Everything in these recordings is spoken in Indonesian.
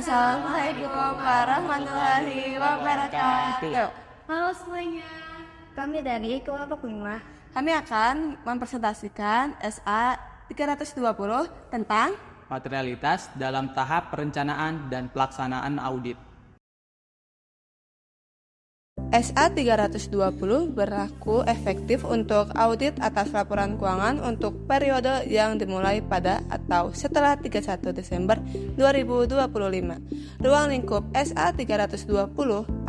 Assalamualaikum warahmatullahi wabarakatuh. Halo semuanya. Kami dari kelompok 5. Kami akan mempresentasikan SA 320 tentang materialitas dalam tahap perencanaan dan pelaksanaan audit. SA 320 berlaku efektif untuk audit atas laporan keuangan untuk periode yang dimulai pada atau setelah 31 Desember 2025. Ruang lingkup SA 320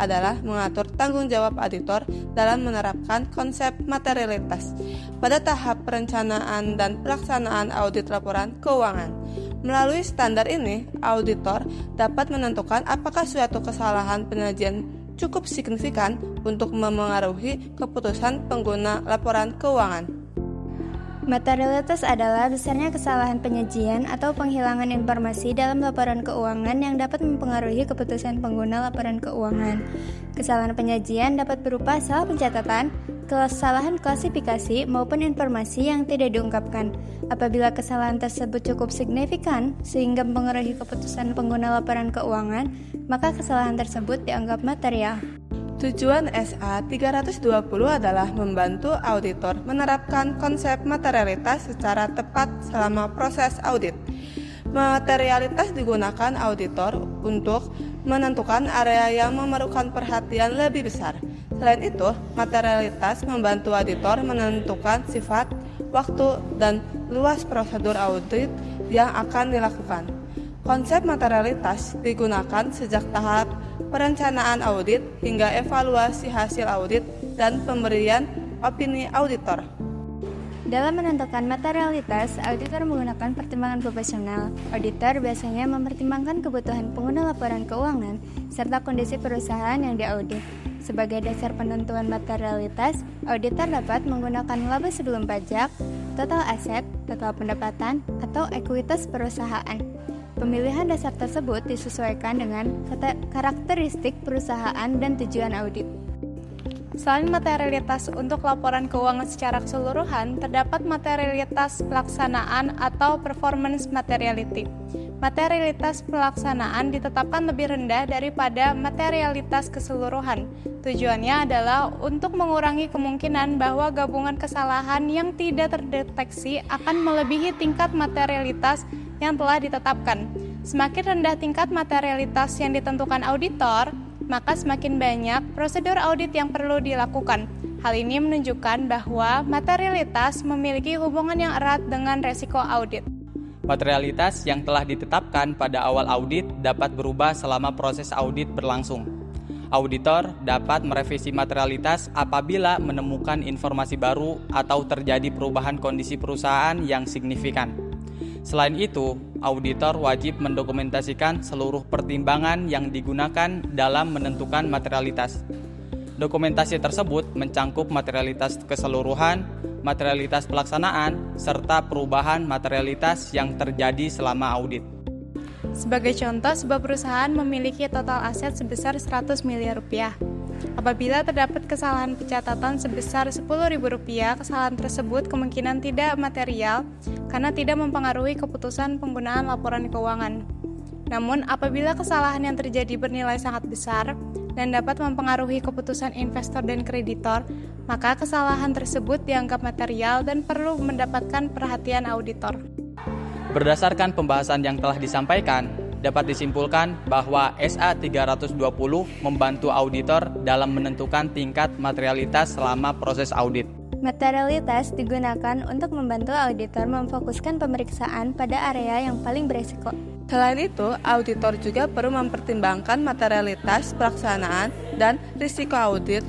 adalah mengatur tanggung jawab auditor dalam menerapkan konsep materialitas pada tahap perencanaan dan pelaksanaan audit laporan keuangan. Melalui standar ini, auditor dapat menentukan apakah suatu kesalahan penyajian cukup signifikan untuk memengaruhi keputusan pengguna laporan keuangan. Materialitas adalah besarnya kesalahan penyajian atau penghilangan informasi dalam laporan keuangan yang dapat mempengaruhi keputusan pengguna laporan keuangan. Kesalahan penyajian dapat berupa salah pencatatan, kesalahan klasifikasi, maupun informasi yang tidak diungkapkan. Apabila kesalahan tersebut cukup signifikan sehingga mempengaruhi keputusan pengguna laporan keuangan, maka kesalahan tersebut dianggap material. Tujuan SA 320 adalah membantu auditor menerapkan konsep materialitas secara tepat selama proses audit. Materialitas digunakan auditor untuk menentukan area yang memerlukan perhatian lebih besar. Selain itu, materialitas membantu auditor menentukan sifat, waktu, dan luas prosedur audit yang akan dilakukan. Konsep materialitas digunakan sejak tahap perencanaan audit hingga evaluasi hasil audit dan pemberian opini auditor. Dalam menentukan materialitas, auditor menggunakan pertimbangan profesional. Auditor biasanya mempertimbangkan kebutuhan pengguna laporan keuangan serta kondisi perusahaan yang diaudit. Sebagai dasar penentuan materialitas, auditor dapat menggunakan laba sebelum pajak, total aset, total pendapatan, atau ekuitas perusahaan. Pemilihan dasar tersebut disesuaikan dengan karakteristik perusahaan dan tujuan audit. Selain materialitas untuk laporan keuangan secara keseluruhan, terdapat materialitas pelaksanaan atau performance materiality. Materialitas pelaksanaan ditetapkan lebih rendah daripada materialitas keseluruhan. Tujuannya adalah untuk mengurangi kemungkinan bahwa gabungan kesalahan yang tidak terdeteksi akan melebihi tingkat materialitas yang telah ditetapkan. Semakin rendah tingkat materialitas yang ditentukan auditor, maka semakin banyak prosedur audit yang perlu dilakukan. Hal ini menunjukkan bahwa materialitas memiliki hubungan yang erat dengan resiko audit. Materialitas yang telah ditetapkan pada awal audit dapat berubah selama proses audit berlangsung. Auditor dapat merevisi materialitas apabila menemukan informasi baru atau terjadi perubahan kondisi perusahaan yang signifikan. Selain itu, auditor wajib mendokumentasikan seluruh pertimbangan yang digunakan dalam menentukan materialitas. Dokumentasi tersebut mencangkup materialitas keseluruhan, materialitas pelaksanaan, serta perubahan materialitas yang terjadi selama audit. Sebagai contoh, sebuah perusahaan memiliki total aset sebesar 100 miliar rupiah. Apabila terdapat kesalahan pencatatan sebesar Rp10.000, kesalahan tersebut kemungkinan tidak material karena tidak mempengaruhi keputusan penggunaan laporan keuangan. Namun, apabila kesalahan yang terjadi bernilai sangat besar dan dapat mempengaruhi keputusan investor dan kreditor, maka kesalahan tersebut dianggap material dan perlu mendapatkan perhatian auditor. Berdasarkan pembahasan yang telah disampaikan, dapat disimpulkan bahwa SA 320 membantu auditor dalam menentukan tingkat materialitas selama proses audit. Materialitas digunakan untuk membantu auditor memfokuskan pemeriksaan pada area yang paling berisiko. Selain itu, auditor juga perlu mempertimbangkan materialitas pelaksanaan dan risiko audit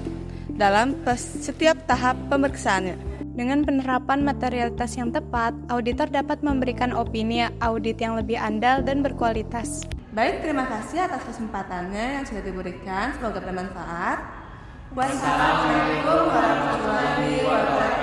dalam setiap tahap pemeriksaannya. Dengan penerapan materialitas yang tepat, auditor dapat memberikan opini audit yang lebih andal dan berkualitas. Baik, terima kasih atas kesempatannya yang sudah diberikan. Semoga bermanfaat. Wassalamualaikum warahmatullahi wabarakatuh.